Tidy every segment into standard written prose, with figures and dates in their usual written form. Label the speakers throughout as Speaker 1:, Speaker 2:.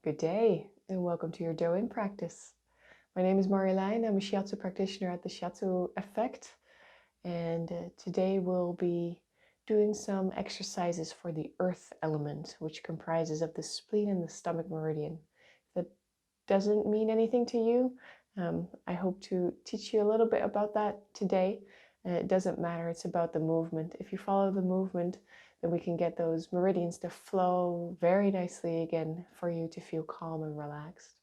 Speaker 1: Good day and welcome to your Do-In practice. My name is Meridian. I'm a Shiatsu practitioner at the Shiatsu Effect, and today we'll be doing some exercises for the earth element, which comprises of the spleen and the stomach meridian. If that doesn't mean anything to you, I hope to teach you a little bit about that today. It doesn't matter, it's about the movement. If you follow the movement, then we can get those meridians to flow very nicely again for you to feel calm and relaxed.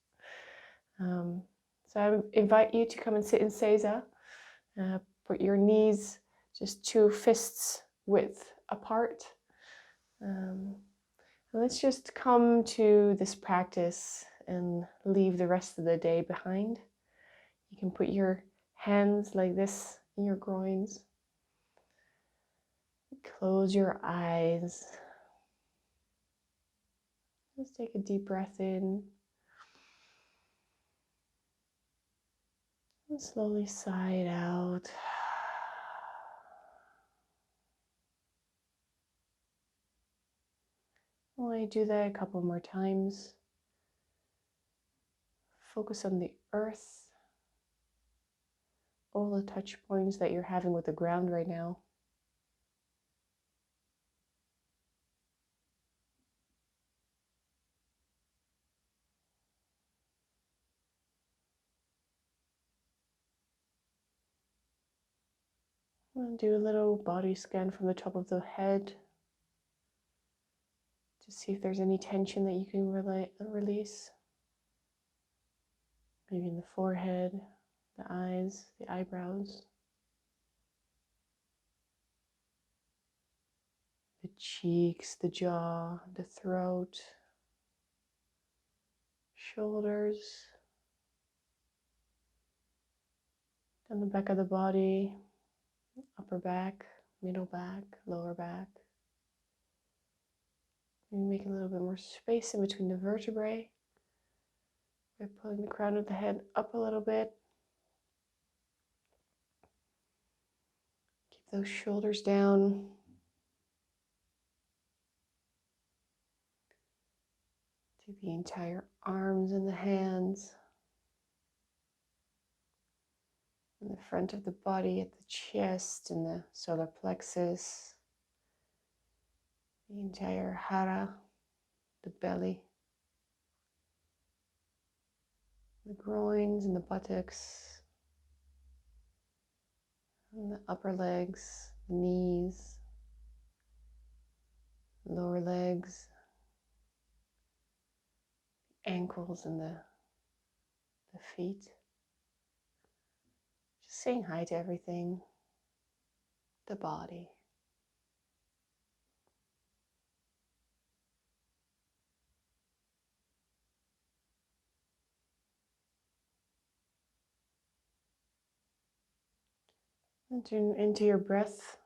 Speaker 1: So I invite you to come and sit in Seiza. Put your knees just 2 fists width apart. Let's just come to this practice and leave the rest of the day behind. You can put your hands like this in your groins. Close your eyes. Just take a deep breath in. And slowly sigh it out. While I do that a couple more times, focus on the earth, all the touch points that you're having with the ground right now. And do a little body scan from the top of the head to see if there's any tension that you can release. Maybe in the forehead, the eyes, the eyebrows, the cheeks, the jaw, the throat, shoulders, down the back of the body, upper back, middle back, lower back. Maybe make a little bit more space in between the vertebrae by pulling the crown of the head up a little bit. Keep those shoulders down. Take the entire arms and the hands. And the front of the body at the chest and the solar plexus. The entire hara, the belly. The groins and the buttocks. And the upper legs, the knees, lower legs, ankles and the feet. Just saying hi to everything, the body. And tune into your breath.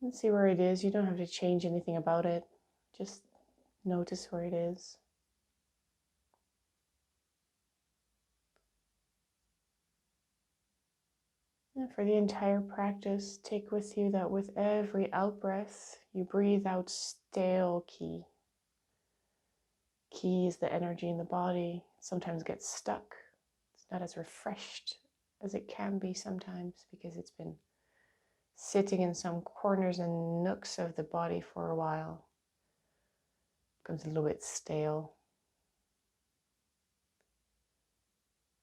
Speaker 1: And see where it is. You don't have to change anything about it. Just notice where it is. And for the entire practice, take with you that with every out-breath, you breathe out stale ki. Ki is the energy in the body. It sometimes gets stuck. It's not as refreshed as it can be sometimes because it's been sitting in some corners and nooks of the body for a while. Becomes a little bit stale.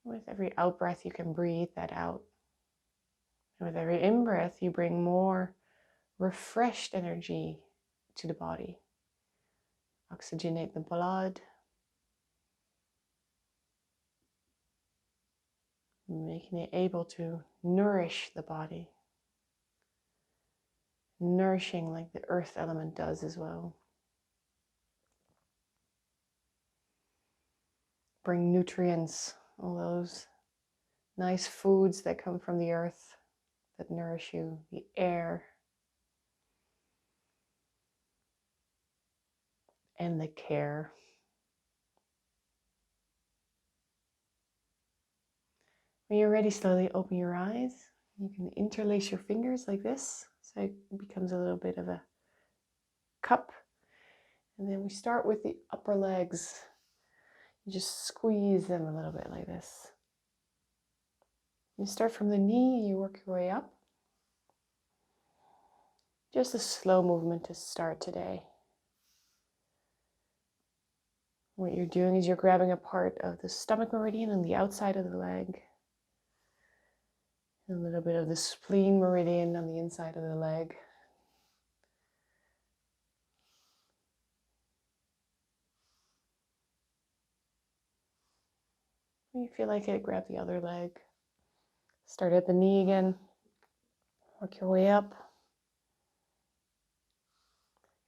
Speaker 1: With every out-breath, you can breathe that out. And with every in-breath, you bring more refreshed energy to the body. Oxygenate the blood. Making it able to nourish the body. Nourishing like the earth element does as well. Bring nutrients, all those nice foods that come from the earth that nourish you, the air and the care. When you're ready, slowly open your eyes. You can interlace your fingers like this, so it becomes a little bit of a cup. And then we start with the upper legs. You just squeeze them a little bit like this. You start from the knee and you work your way up. Just a slow movement to start today. What you're doing is you're grabbing a part of the stomach meridian on the outside of the leg. A little bit of the spleen meridian on the inside of the leg. When you feel like it, grab the other leg. Start at the knee again. Work your way up.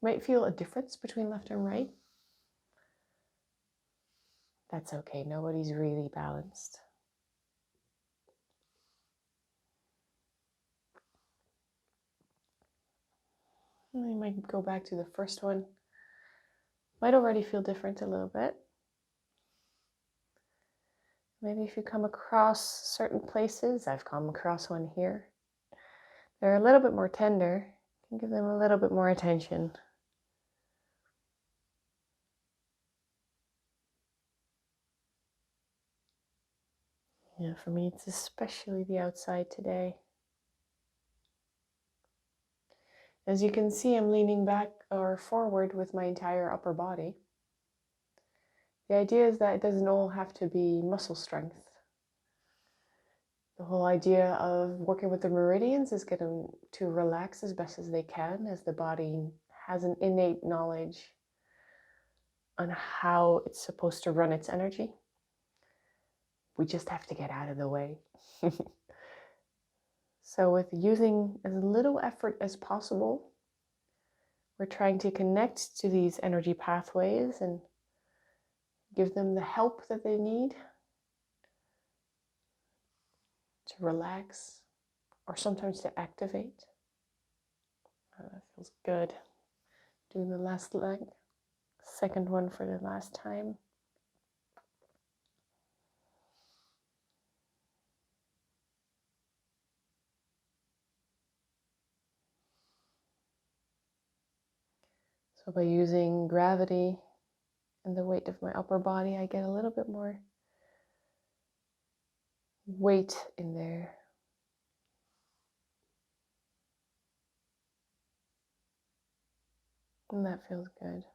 Speaker 1: You might feel a difference between left and right. That's okay, nobody's really balanced. And you might go back to the first one. Might already feel different a little bit. Maybe if you come across certain places, I've come across one here, they're a little bit more tender. You can give them a little bit more attention. Yeah, for me, it's especially the outside today. As you can see, I'm leaning back or forward with my entire upper body. The idea is that it doesn't all have to be muscle strength. The whole idea of working with the meridians is getting to relax as best as they can, as the body has an innate knowledge on how it's supposed to run its energy. We just have to get out of the way. So with using as little effort as possible, we're trying to connect to these energy pathways and give them the help that they need to relax or sometimes to activate. Oh, that feels good. Doing the last leg, second one for the last time. So by using gravity and the weight of my upper body, I get a little bit more weight in there. And that feels good.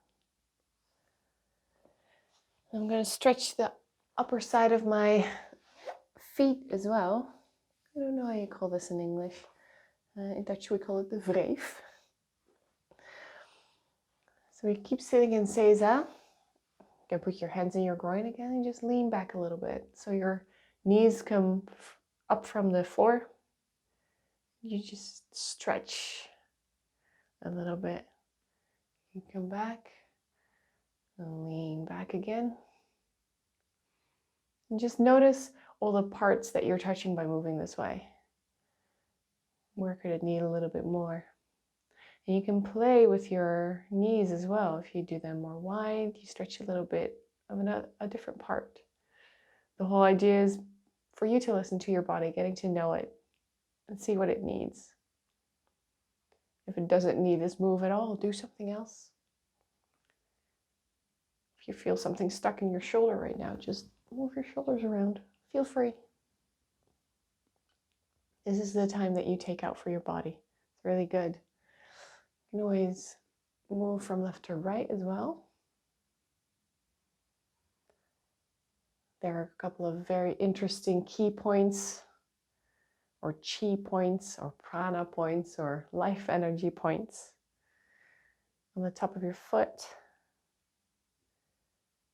Speaker 1: I'm going to stretch the upper side of my feet as well. I don't know how you call this in English. In Dutch we call it the wreef. So we keep sitting in Seiza. You can put your hands in your groin again and just lean back a little bit. So your knees come up from the floor. You just stretch a little bit. You come back and lean back again. And just notice all the parts that you're touching by moving this way. Where could it need a little bit more? And you can play with your knees as well. If you do them more wide, you stretch a little bit of a different part. The whole idea is for you to listen to your body, getting to know it and see what it needs. If it doesn't need this move at all, do something else. If you feel something stuck in your shoulder right now, just move your shoulders around. Feel free. This is the time that you take out for your body. It's really good. You can always move from left to right as well. There are a couple of very interesting key points, or chi points, or prana points, or life energy points on the top of your foot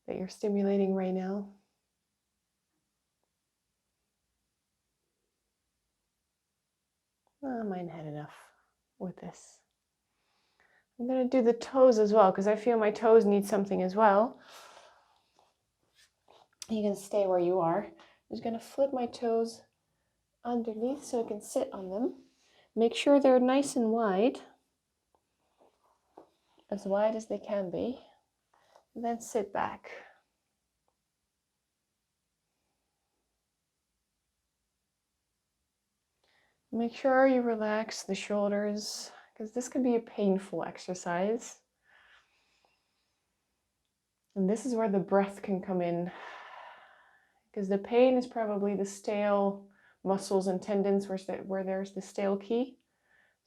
Speaker 1: that you're stimulating right now. I might have had enough with this. I'm going to do the toes as well because I feel my toes need something as well. You can stay where you are. I'm just going to flip my toes underneath so I can sit on them. Make sure they're nice and wide as they can be. And then sit back. Make sure you relax the shoulders because this can be a painful exercise. And this is where the breath can come in, because the pain is probably the stale muscles and tendons where there's the stale key.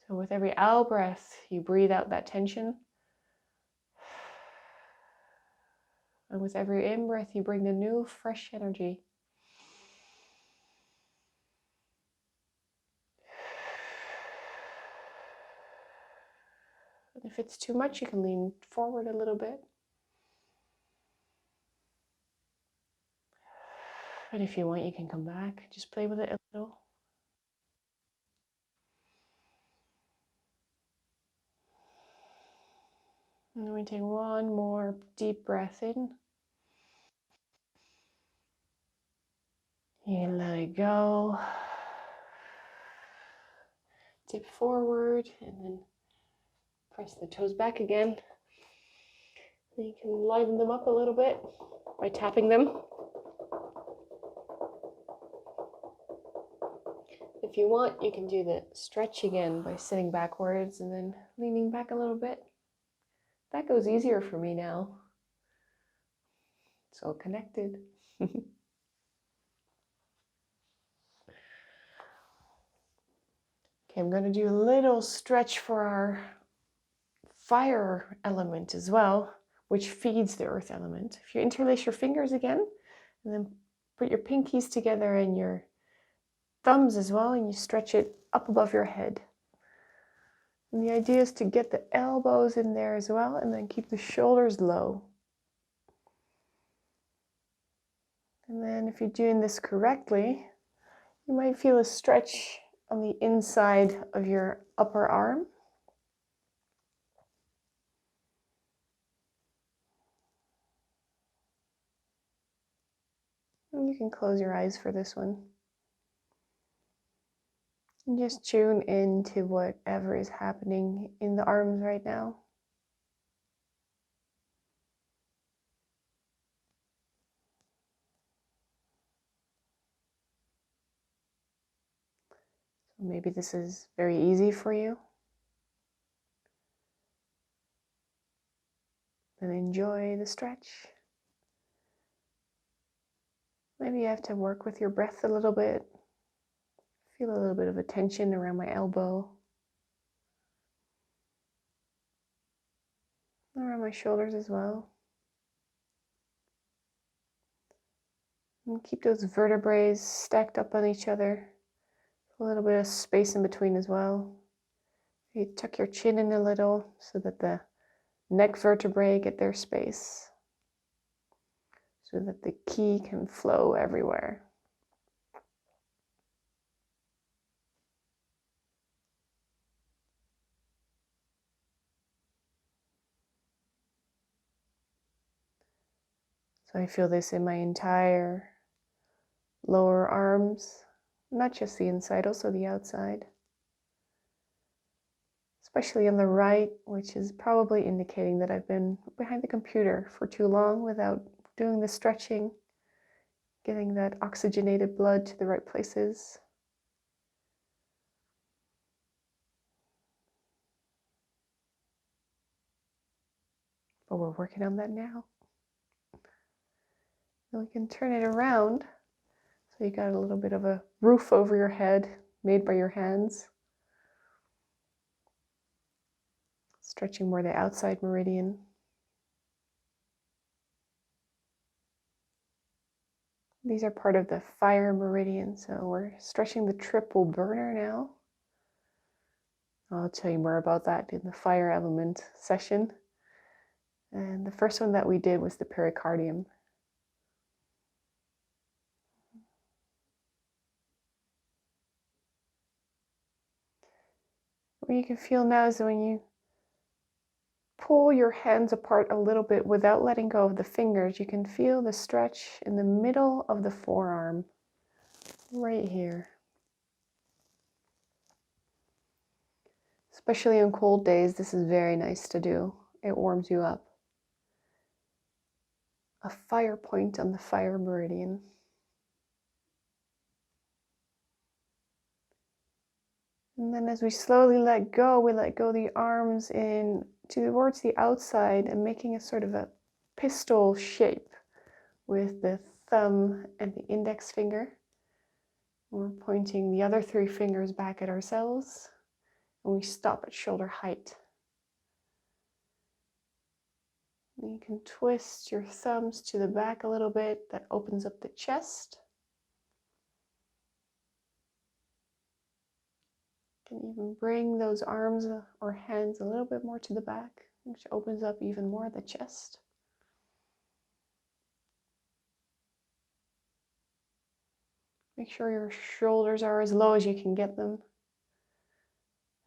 Speaker 1: So with every out breath, you breathe out that tension. And with every in-breath, you bring the new, fresh energy. And if it's too much, you can lean forward a little bit. And if you want, you can come back. Just play with it a little. And then we take one more deep breath in. You let it go. Tip forward and then press the toes back again. And you can liven them up a little bit by tapping them. If you want, you can do the stretch again by sitting backwards and then leaning back a little bit. That goes easier for me now. It's all connected. Okay, I'm going to do a little stretch for our fire element as well, which feeds the earth element. If you interlace your fingers again, and then put your pinkies together and your thumbs as well, and you stretch it up above your head. And the idea is to get the elbows in there as well, and then keep the shoulders low. And then if you're doing this correctly, you might feel a stretch on the inside of your upper arm. And you can close your eyes for this one. And just tune into whatever is happening in the arms right now. So maybe this is very easy for you. And enjoy the stretch. Maybe you have to work with your breath a little bit. Feel a little bit of a tension around my elbow. Around my shoulders as well. And keep those vertebrae stacked up on each other. A little bit of space in between as well. You tuck your chin in a little so that the neck vertebrae get their space. So that the ki can flow everywhere. So I feel this in my entire lower arms, not just the inside, also the outside. Especially on the right, which is probably indicating that I've been behind the computer for too long without doing the stretching, getting that oxygenated blood to the right places. But we're working on that now. And we can turn it around so you got a little bit of a roof over your head made by your hands. Stretching more the outside meridian. These are part of the fire meridian, so we're stretching the triple burner now. I'll tell you more about that in the fire element session. And the first one that we did was the pericardium. What you can feel now is when you pull your hands apart a little bit without letting go of the fingers, you can feel the stretch in the middle of the forearm, right here. Especially on cold days, this is very nice to do. It warms you up. A fire point on the fire meridian. And then as we slowly let go, we let go the arms in towards the outside and making a sort of a pistol shape with the thumb and the index finger. We're pointing the other 3 fingers back at ourselves, and we stop at shoulder height. You can twist your thumbs to the back a little bit. That opens up the chest. You can even bring those arms or hands a little bit more to the back, which opens up even more the chest. Make sure your shoulders are as low as you can get them.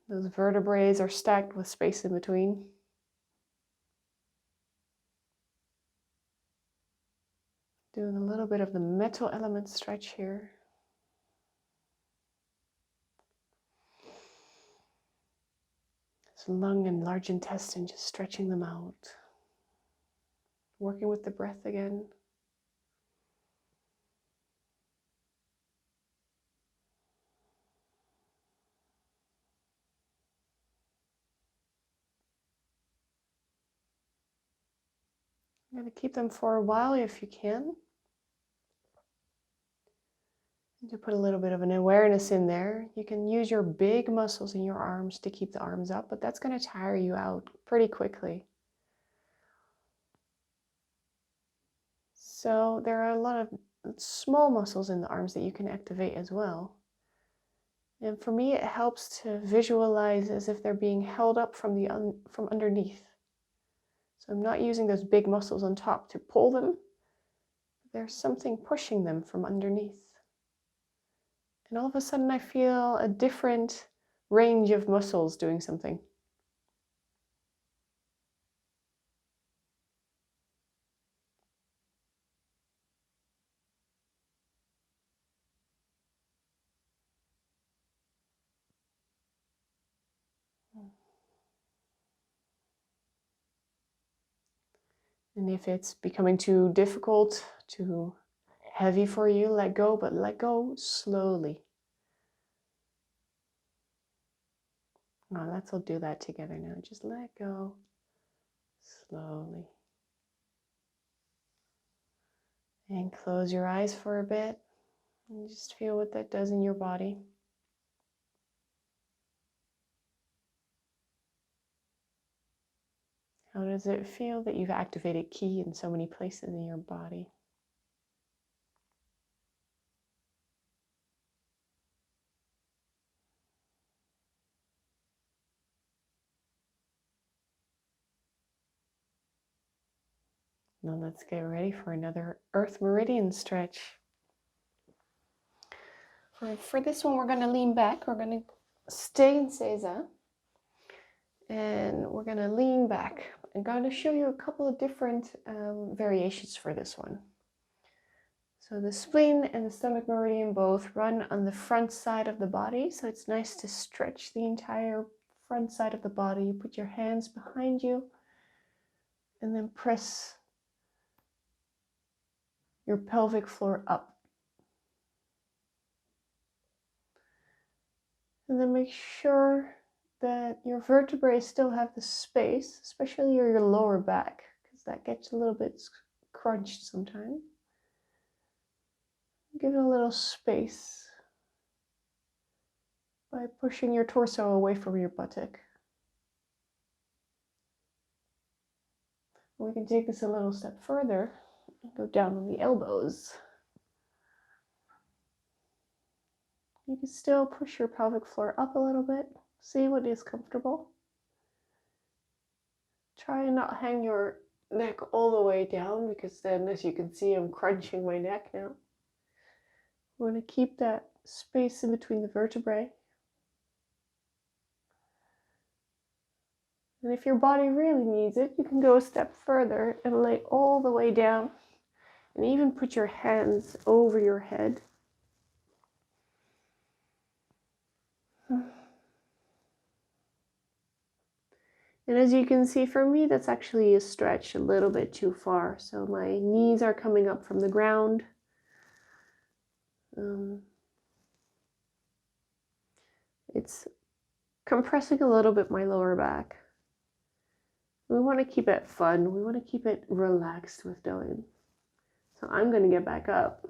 Speaker 1: Those vertebrae are stacked with space in between. Doing a little bit of the metal element stretch here. This lung and large intestine, just stretching them out. Working with the breath again. I'm going to keep them for a while if you can. To put a little bit of an awareness in there. You can use your big muscles in your arms to keep the arms up, but that's going to tire you out pretty quickly. So there are a lot of small muscles in the arms that you can activate as well. And for me, it helps to visualize as if they're being held up from underneath. So I'm not using those big muscles on top to pull them. There's something pushing them from underneath. And all of a sudden I feel a different range of muscles doing something. And if it's becoming too difficult, too heavy for you, let go, but let go slowly. Now let's all do that together now. Just let go slowly. And close your eyes for a bit and just feel what that does in your body. How does it feel that you've activated ki in so many places in your body? Now let's get ready for another Earth Meridian stretch. For this one, we're going to lean back. We're going to stay in Seiza. And we're going to lean back. I'm going to show you a couple of different variations for this one. So the spleen and the stomach meridian both run on the front side of the body. So it's nice to stretch the entire front side of the body. You put your hands behind you and then press your pelvic floor up. And then make sure that your vertebrae still have the space, especially your lower back, because that gets a little bit crunched sometimes. Give it a little space by pushing your torso away from your buttock. We can take this a little step further and go down on the elbows. You can still push your pelvic floor up a little bit. See what is comfortable. Try and not hang your neck all the way down, because then, as you can see, I'm crunching my neck now. We're going to keep that space in between the vertebrae. And if your body really needs it, you can go a step further and lay all the way down and even put your hands over your head. And as you can see, for me, that's actually a stretch a little bit too far. So my knees are coming up from the ground. It's compressing a little bit my lower back. We want to keep it fun. We want to keep it relaxed with doing. So I'm going to get back up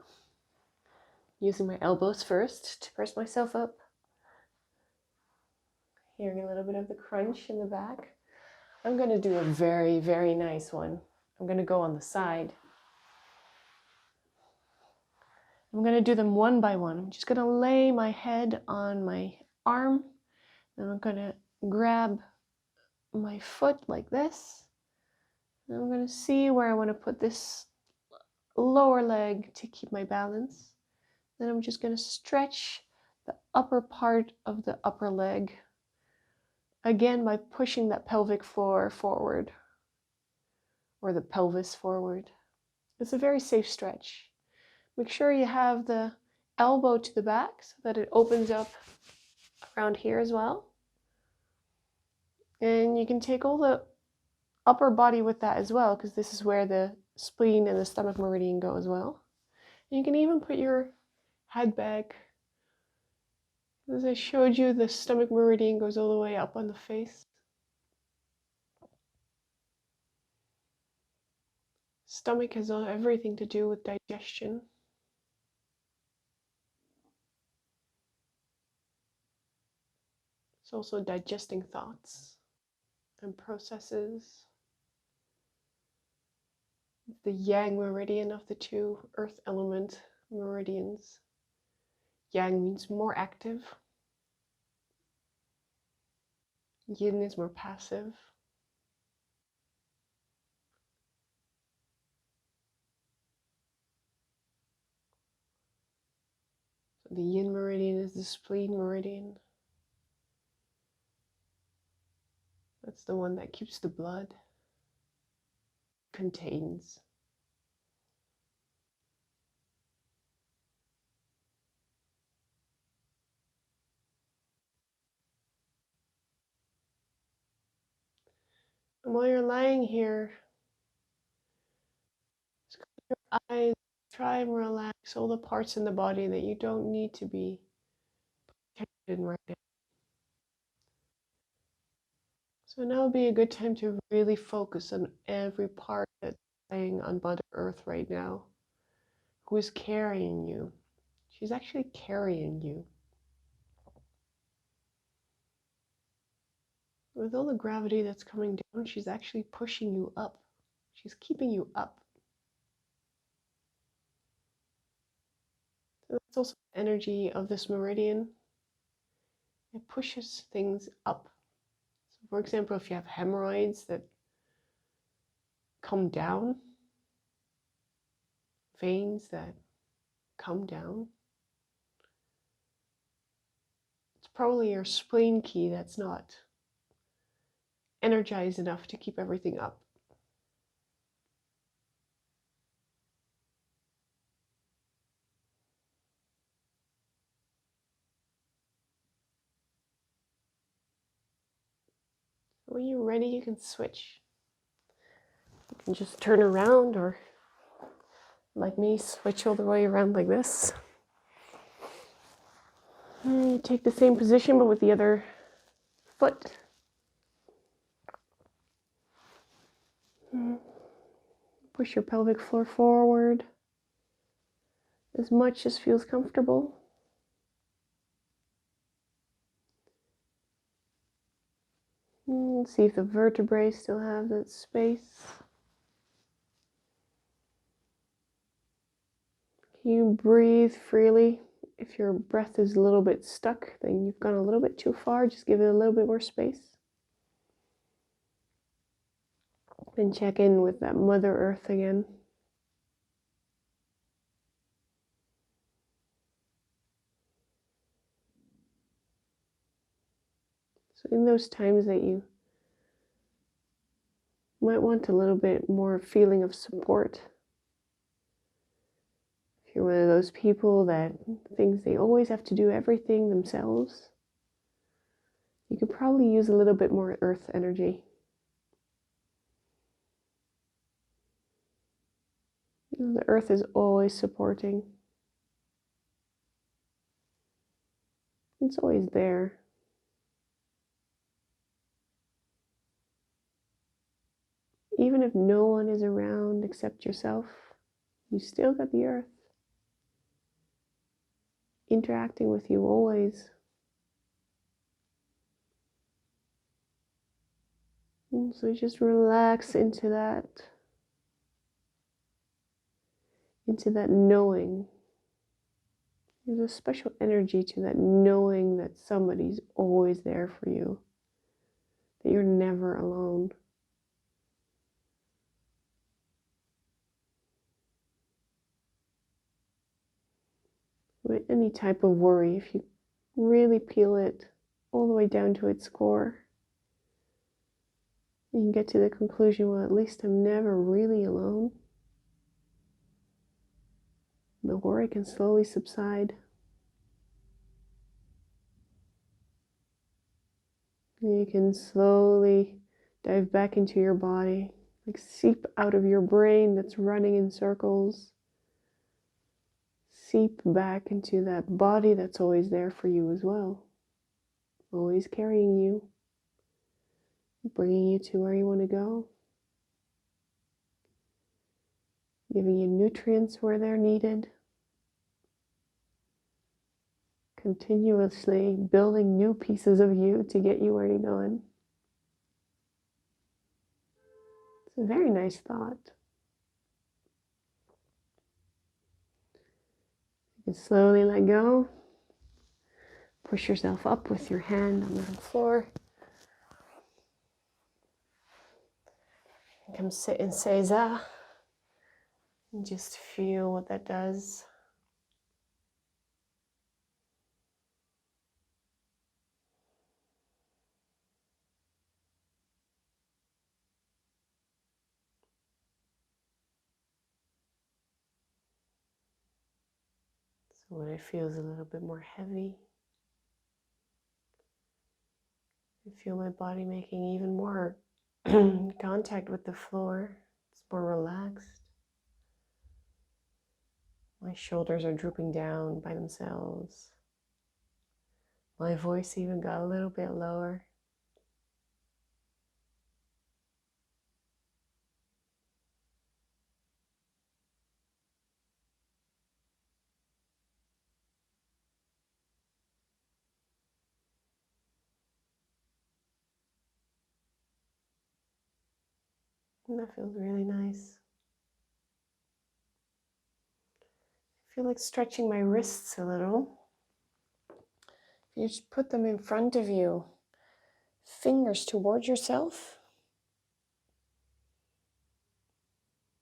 Speaker 1: using my elbows first to press myself up. Hearing a little bit of the crunch in the back. I'm going to do a very, very nice one. I'm going to go on the side. I'm going to do them one by one. I'm just going to lay my head on my arm. And I'm going to grab my foot like this. And I'm going to see where I want to put this lower leg to keep my balance. Then I'm just going to stretch the upper part of the upper leg. Again, by pushing that pelvic floor forward or the pelvis forward. It's a very safe stretch. Make sure you have the elbow to the back so that it opens up around here as well. And you can take all the upper body with that as well, because this is where the spleen and the stomach meridian go as well. And you can even put your head back. As I showed you, the stomach meridian goes all the way up on the face. Stomach has everything to do with digestion. It's also digesting thoughts and processes. The yang meridian of the two earth element meridians. Yang means more active. Yin is more passive. So the yin meridian is the spleen meridian. That's the one that keeps the blood, contains. And while you're lying here, your eyes, try and relax all the parts in the body that you don't need to be protected right now. So now would be a good time to really focus on every part that's lying on Mother Earth right now. Who is carrying you? She's actually carrying you. With all the gravity that's coming down, she's actually pushing you up. She's keeping you up. So that's also the energy of this meridian. It pushes things up. So for example, if you have hemorrhoids that come down, veins that come down, it's probably your spleen key that's not energized enough to keep everything up. When you're ready, you can switch. You can just turn around, or like me, switch all the way around like this. And you take the same position but with the other foot. Push your pelvic floor forward as much as feels comfortable. See if the vertebrae still have that space. You breathe freely. If your breath is a little bit stuck, then you've gone a little bit too far. Just give it a little bit more space. And check in with that Mother Earth again. So in those times that you might want a little bit more feeling of support, if you're one of those people that thinks they always have to do everything themselves, you could probably use a little bit more earth energy. The earth is always supporting. It's always there. if no one is around except yourself, you still got the earth interacting with you always. And so just relax into that knowing. There's a special energy to that knowing that somebody's always there for you, that you're never alone. With any type of worry, if you really peel it all the way down to its core, you can get to the conclusion, well, at least I'm never really alone. The worry can slowly subside. You can slowly dive back into your body, like seep out of your brain that's running in circles. Seep back into that body that's always there for you as well. Always carrying you, bringing you to where you want to go. Giving you nutrients where they're needed. Continuously building new pieces of you to get you where you're going. It's a very nice thought. You can slowly let go. Push yourself up with your hand on the floor. Come sit in Seiza. And just feel what that does. So when it feels a little bit more heavy, I feel my body making even more contact with the floor. It's more relaxed. My shoulders are drooping down by themselves. My voice even got a little bit lower. And that feels really nice. I feel like stretching my wrists a little. You just put them in front of you, fingers towards yourself.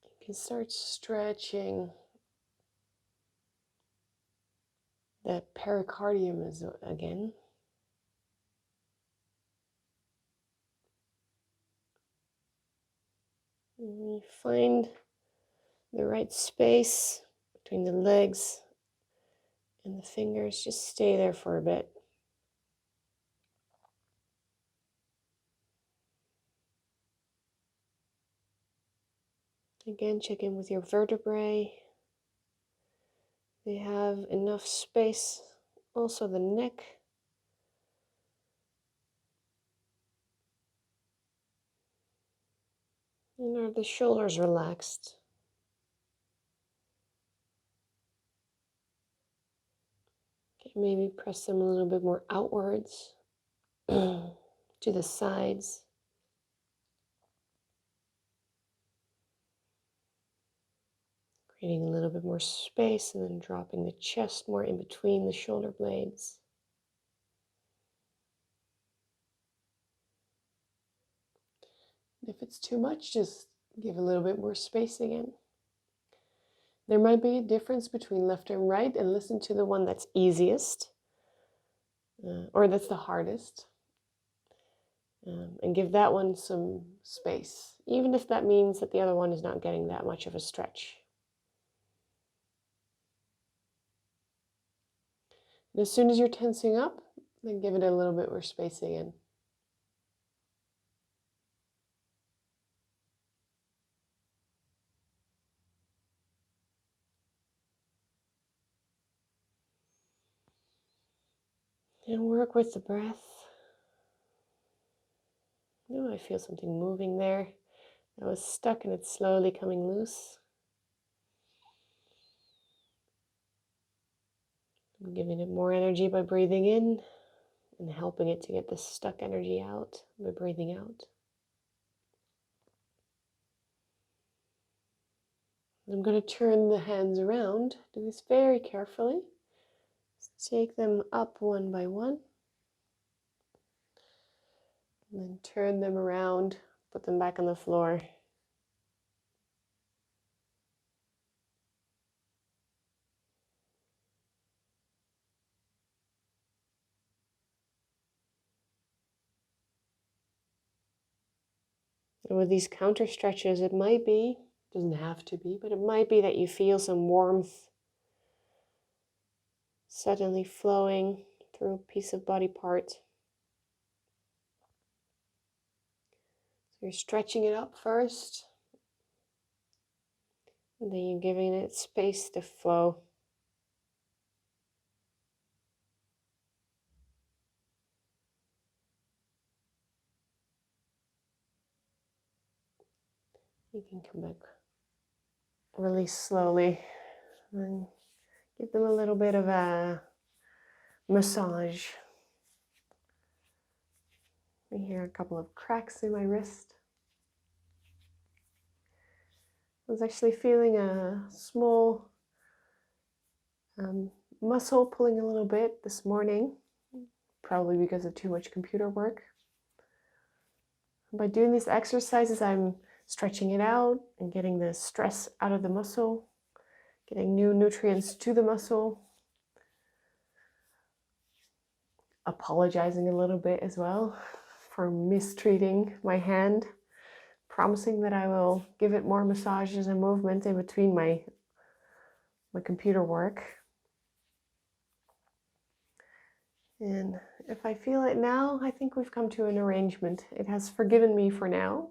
Speaker 1: You can start stretching that pericardium again. And you find the right space between the legs and the fingers. Just stay there for a bit. Again, check in with your vertebrae. They have enough space. Also the neck. And are the shoulders relaxed? Okay, maybe press them a little bit more outwards to the sides. Creating a little bit more space and then dropping the chest more in between the shoulder blades. If it's too much, just give a little bit more space again. There might be a difference between left and right, and listen to the one that's easiest, or that's the hardest, and give that one some space, even if that means that the other one is not getting that much of a stretch. And as soon as you're tensing up, then give it a little bit more space again. And work with the breath. Oh, I feel something moving there. that was stuck, and it's slowly coming loose. I'm giving it more energy by breathing in and helping it to get the stuck energy out by breathing out. I'm going to turn the hands around. Do this very carefully. Just take them up one by one. And then turn them around, put them back on the floor. And with these counter stretches, it might be, doesn't have to be, but it might be that you feel some warmth suddenly flowing through a piece of body part. So you're stretching it up first, and then you're giving it space to flow. You can come back, release slowly, and give them a little bit of a massage. I hear a couple of cracks in my wrist. I was actually feeling a small muscle pulling a little bit this morning, probably because of too much computer work. By doing these exercises, I'm stretching it out and getting the stress out of the muscle, getting new nutrients to the muscle, apologizing a little bit as well for mistreating my hand, promising that I will give it more massages and movement in between my computer work. And if I feel it now, I think we've come to an arrangement. It has forgiven me for now.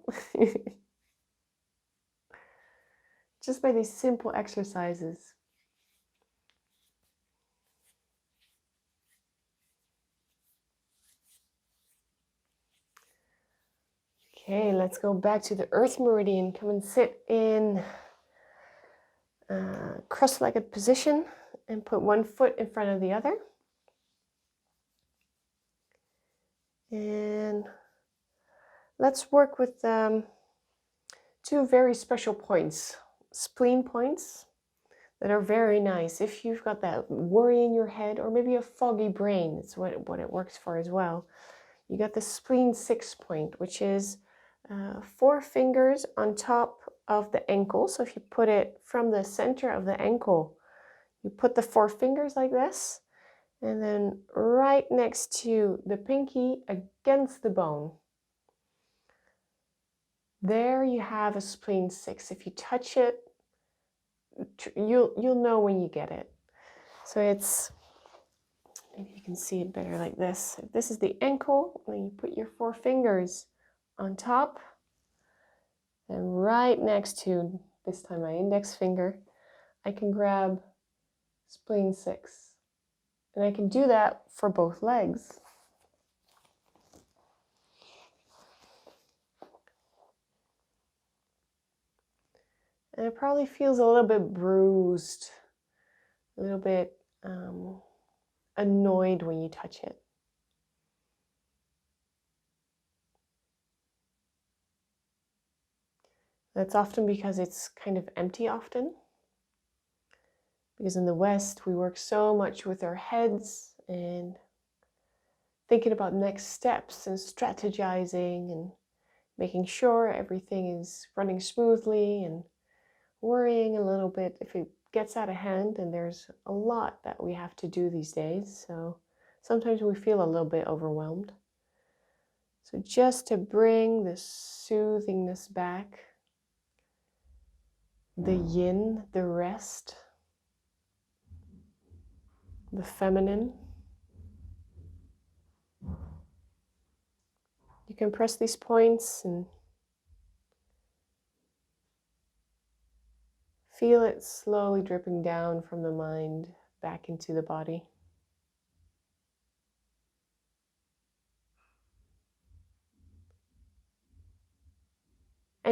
Speaker 1: Just by these simple exercises. Okay, let's go back to the Earth Meridian. Come and sit in cross-legged position and put one foot in front of the other. And let's work with two very special points, spleen points that are very nice. If you've got that worry in your head or maybe a foggy brain, it's what it works for as well. You got the Spleen 6 point, which is 4 fingers on top of the ankle. So if you put it from the center of the ankle, you put the 4 fingers like this, and then right next to the pinky against the bone. There you have a Spleen 6. If you touch it, you'll know when you get it. So it's, maybe you can see it better like this. If this is the ankle, then you put your 4 fingers on top, and right next to, this time my index finger, I can grab Spleen 6. And I can do that for both legs. And it probably feels a little bit bruised, a little bit annoyed when you touch it. That's often because it's kind of empty often. Because in the West, we work so much with our heads and thinking about next steps and strategizing and making sure everything is running smoothly and worrying a little bit if it gets out of hand, and there's a lot that we have to do these days. So sometimes we feel a little bit overwhelmed. So just to bring the soothingness back, the yin, the rest, the feminine. You can press these points and feel it slowly dripping down from the mind back into the body.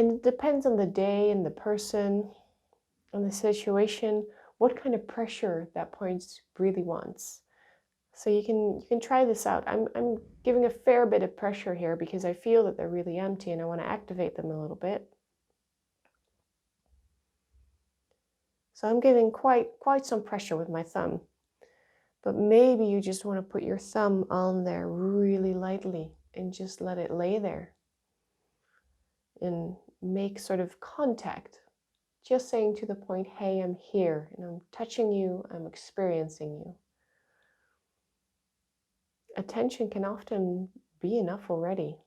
Speaker 1: And it depends on the day and the person and the situation, what kind of pressure that point really wants. So you can try this out. I'm giving a fair bit of pressure here because I feel that they're really empty and I want to activate them a little bit. So I'm giving quite some pressure with my thumb. But maybe you just want to put your thumb on there really lightly and just let it lay there and make sort of contact. Just saying to the point, hey, I'm here and I'm touching you, I'm experiencing you. Attention can often be enough already.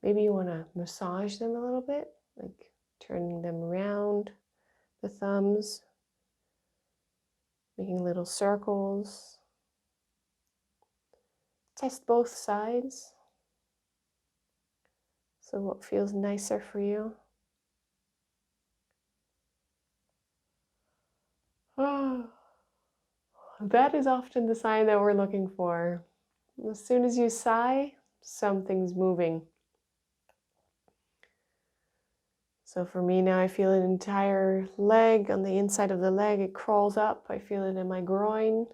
Speaker 1: Maybe you want to massage them a little bit, like turning them around, the thumbs, making little circles. Test both sides. So what feels nicer for you? Oh, that is often the sign that we're looking for. As soon as you sigh, something's moving. So for me now, I feel an entire leg on the inside of the leg. It crawls up. I feel it in my groin.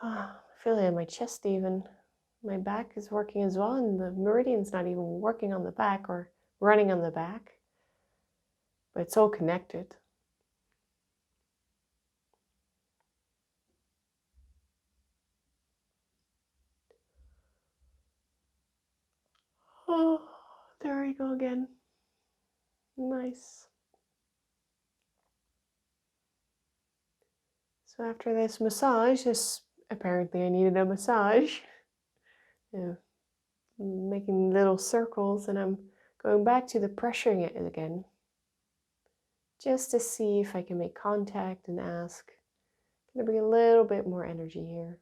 Speaker 1: I feel it in my chest even. My back is working as well, and the meridian's not even working on the back or running on the back. But it's all connected. Oh, there we go again. Nice. So after this massage, apparently I needed a massage. Yeah, making little circles, and I'm going back to the pressuring it again. Just to see if I can make contact and ask, can there be a little bit more energy here?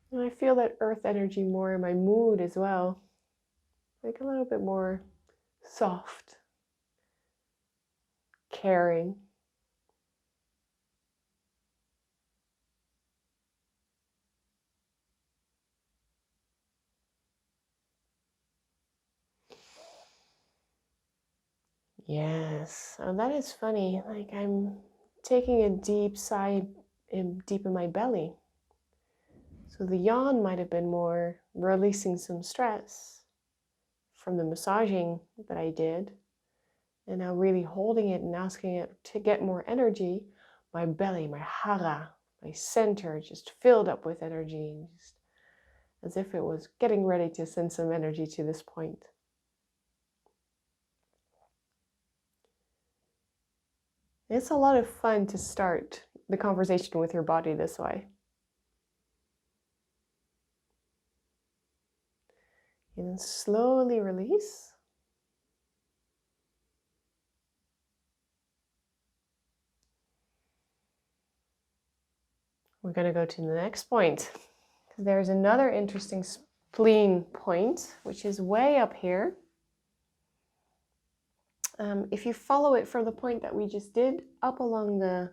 Speaker 1: And I feel that earth energy more in my mood as well. Like a little bit more soft, caring. Yes, and that is funny. Like I'm taking a deep sigh deep in my belly. So the yawn might have been more releasing some stress from the massaging that I did. And now really holding it and asking it to get more energy, my belly, my hara, my center just filled up with energy, just as if it was getting ready to send some energy to this point. It's a lot of fun to start the conversation with your body this way. And then slowly release. We're going to go to the next point. There's another interesting spleen point, which is way up here. If you follow it from the point that we just did, up along the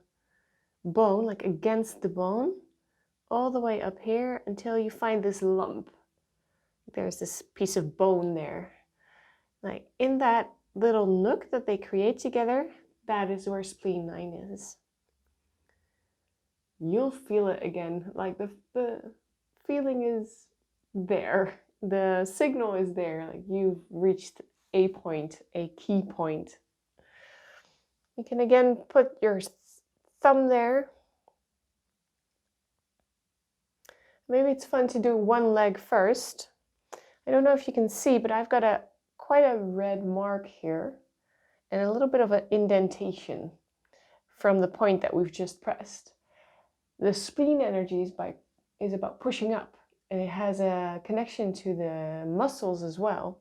Speaker 1: bone, like against the bone, all the way up here until you find this lump. There's this piece of bone there. Like in that little nook that they create together, that is where spleen 9 is. You'll feel it again, like the feeling is there. The signal is there, like you've reached a point, a key point. You can again put your thumb there. Maybe it's fun to do one leg first. I don't know if you can see, but I've got quite a red mark here and a little bit of an indentation from the point that we've just pressed. The spleen energy is about pushing up, and it has a connection to the muscles as well.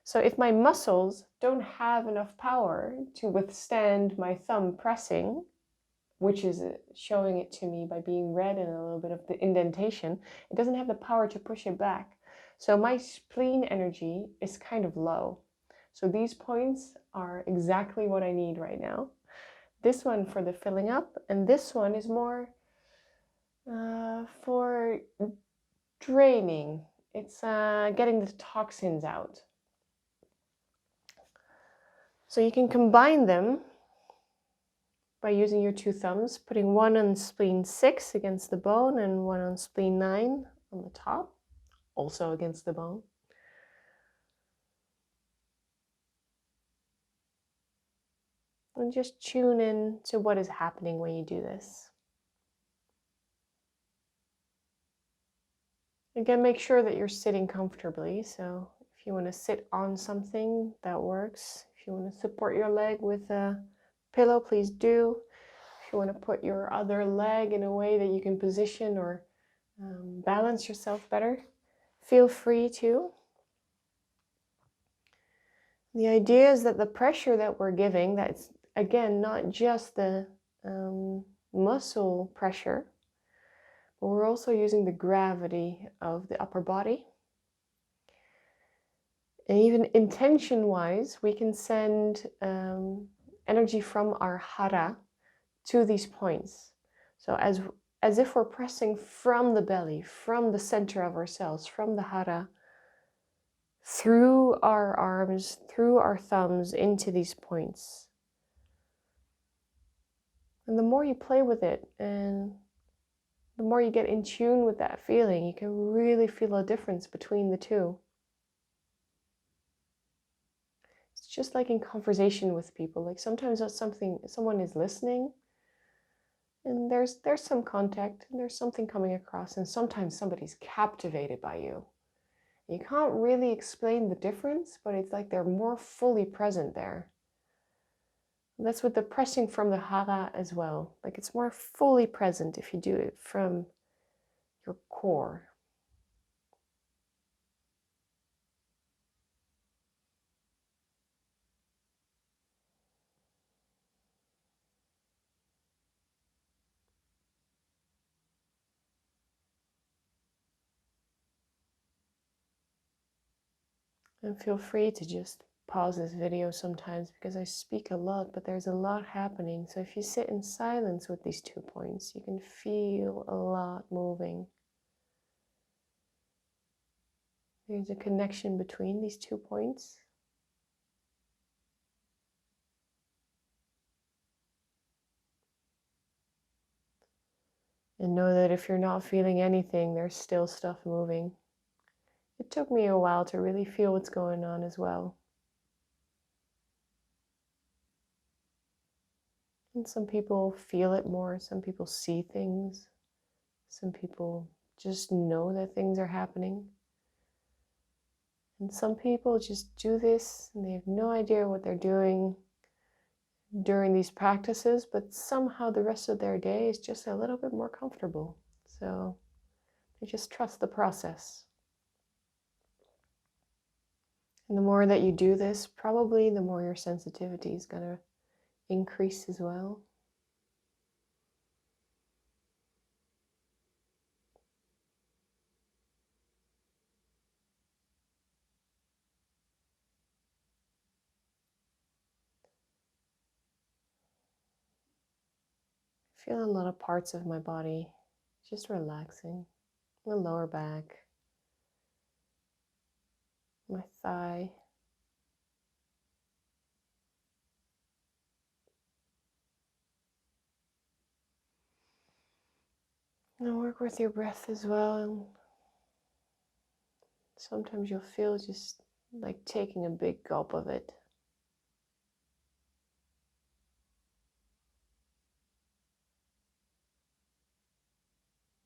Speaker 1: So if my muscles don't have enough power to withstand my thumb pressing, which is showing it to me by being red and a little bit of the indentation, it doesn't have the power to push it back. So my spleen energy is kind of low. So these points are exactly what I need right now. This one for the filling up, and this one is more For draining, it's getting the toxins out. So you can combine them by using your two thumbs, putting one on spleen 6 against the bone and one on spleen 9 on the top, also against the bone. And just tune in to what is happening when you do this. Again, make sure that you're sitting comfortably. So if you want to sit on something, that works. If you want to support your leg with a pillow, please do. If you want to put your other leg in a way that you can position or balance yourself better, feel free to. The idea is that the pressure that we're giving, that's again not just the muscle pressure, but we're also using the gravity of the upper body. And even intention-wise, we can send energy from our hara to these points. So as if we're pressing from the belly, from the center of ourselves, from the hara, through our arms, through our thumbs, into these points. And the more you play with it, and the more you get in tune with that feeling, you can really feel a difference between the two. It's just like in conversation with people. Like sometimes someone is listening, and there's some contact, and there's something coming across, and sometimes somebody's captivated by you. You can't really explain the difference, but it's like they're more fully present there. And that's with the pressing from the hara as well. Like it's more fully present if you do it from your core. And feel free to just pause this video sometimes because I speak a lot, but there's a lot happening. So if you sit in silence with these 2 points, you can feel a lot moving. There's a connection between these 2 points. And know that if you're not feeling anything, there's still stuff moving. It took me a while to really feel what's going on as well. And some people feel it more, some people see things, some people just know that things are happening. And some people just do this and they have no idea what they're doing during these practices, but somehow the rest of their day is just a little bit more comfortable. So they just trust the process. And the more that you do this, probably the more your sensitivity is going to increase as well. I feel a lot of parts of my body just relaxing. My lower back, my thigh. And work with your breath as well. And sometimes you'll feel just like taking a big gulp of it.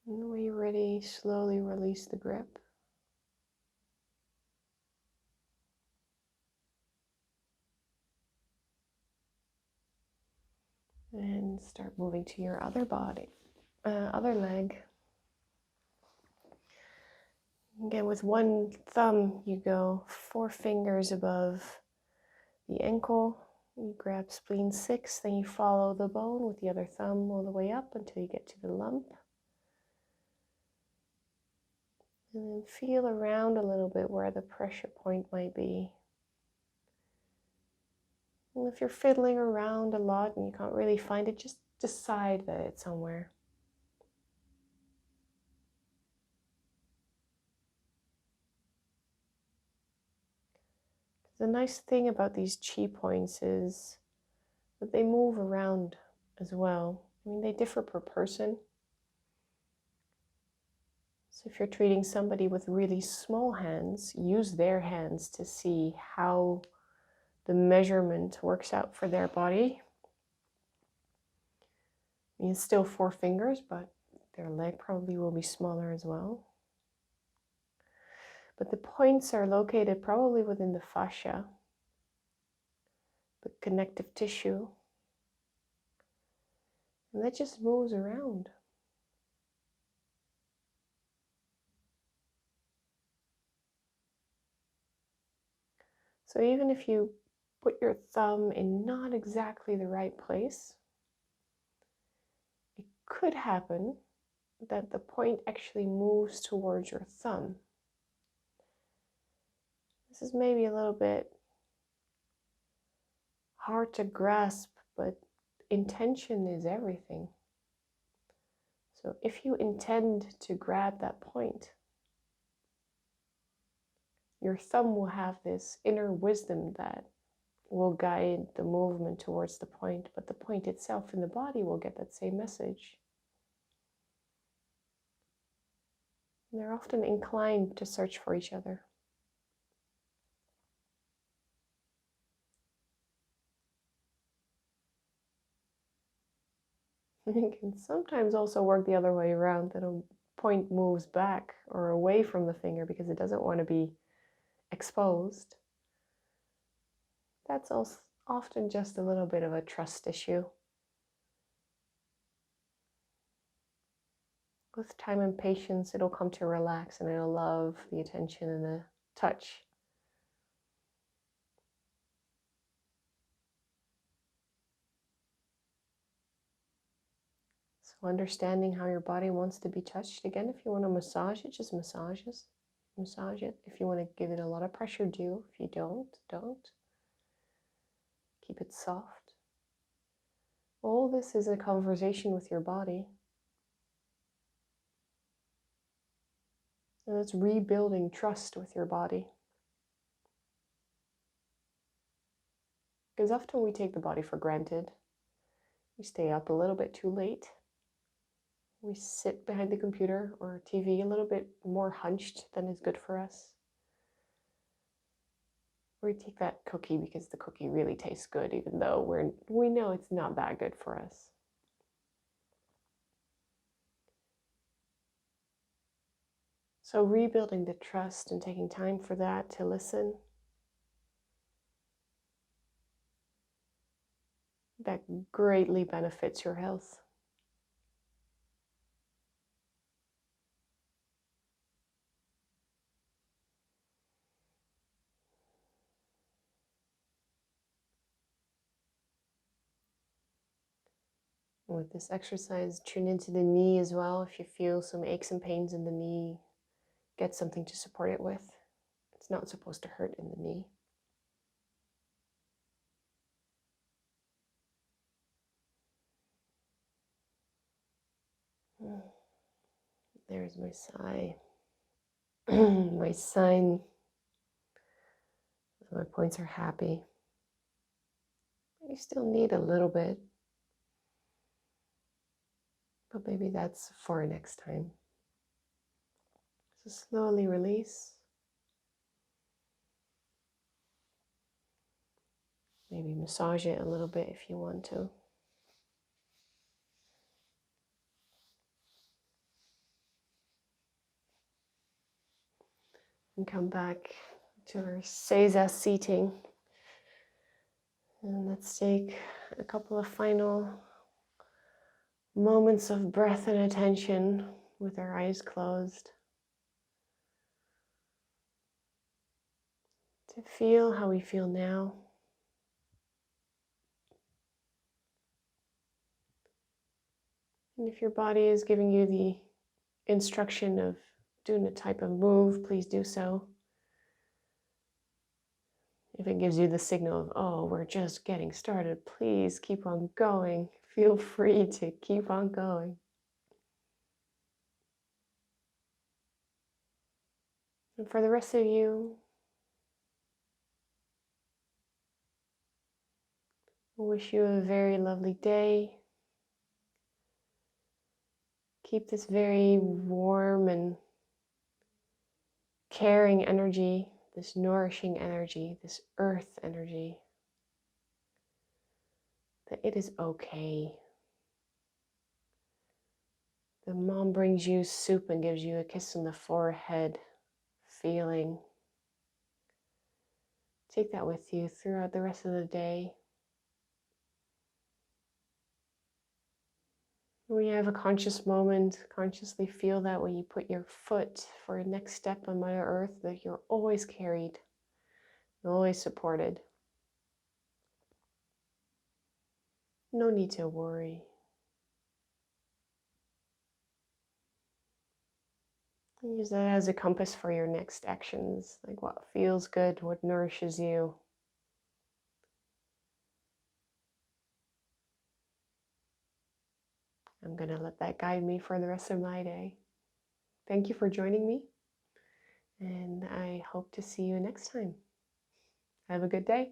Speaker 1: And when you're ready, slowly release the grip. And start moving to your other body, other leg. Again, with one thumb, you go 4 fingers above the ankle. You grab spleen 6, then you follow the bone with the other thumb all the way up until you get to the lump. And then feel around a little bit where the pressure point might be. And if you're fiddling around a lot and you can't really find it, just decide that it's somewhere. The nice thing about these chi points is that they move around as well. I mean, they differ per person. So if you're treating somebody with really small hands, use their hands to see how the measurement works out for their body. I mean, it's still 4 fingers, but their leg probably will be smaller as well. But the points are located probably within the fascia, the connective tissue, and that just moves around. So even if you put your thumb in not exactly the right place, it could happen that the point actually moves towards your thumb. This is maybe a little bit hard to grasp, but intention is everything. So if you intend to grab that point, your thumb will have this inner wisdom that will guide the movement towards the point, but the point itself in the body will get that same message. And they're often inclined to search for each other. It can sometimes also work the other way around, that a point moves back or away from the finger because it doesn't want to be exposed. That's also often just a little bit of a trust issue. With time and patience, it'll come to relax and it'll love the attention and the touch. So understanding how your body wants to be touched. Again, if you want to massage it, just massage it. If you want to give it a lot of pressure, do. If you don't. Keep it soft. All this is a conversation with your body. And it's rebuilding trust with your body. Because often we take the body for granted. We stay up a little bit too late. We sit behind the computer or TV a little bit more hunched than is good for us. We take that cookie because the cookie really tastes good, even though we know it's not that good for us. So rebuilding the trust and taking time for that to listen, that greatly benefits your health. With this exercise, tune into the knee as well. If you feel some aches and pains in the knee, get something to support it with. It's not supposed to hurt in the knee. There's my sigh. My sign. My points are happy. You still need a little bit. But maybe that's for next time. So slowly release. Maybe massage it a little bit if you want to. And come back to our Seiza seating. And let's take a couple of final moments of breath and attention with our eyes closed. To feel how we feel now. And if your body is giving you the instruction of doing a type of move, please do so. If it gives you the signal of, oh, we're just getting started, please keep on going. Feel free to keep on going. And for the rest of you, I wish you a very lovely day. Keep this very warm and caring energy, this nourishing energy, this earth energy, that it is okay. The mom brings you soup and gives you a kiss on the forehead feeling. Take that with you throughout the rest of the day. When you have a conscious moment, consciously feel that when you put your foot for a next step on Mother Earth, that you're always carried, always supported. No need to worry. Use that as a compass for your next actions, like what feels good, what nourishes you. I'm going to let that guide me for the rest of my day. Thank you for joining me, and I hope to see you next time. Have a good day.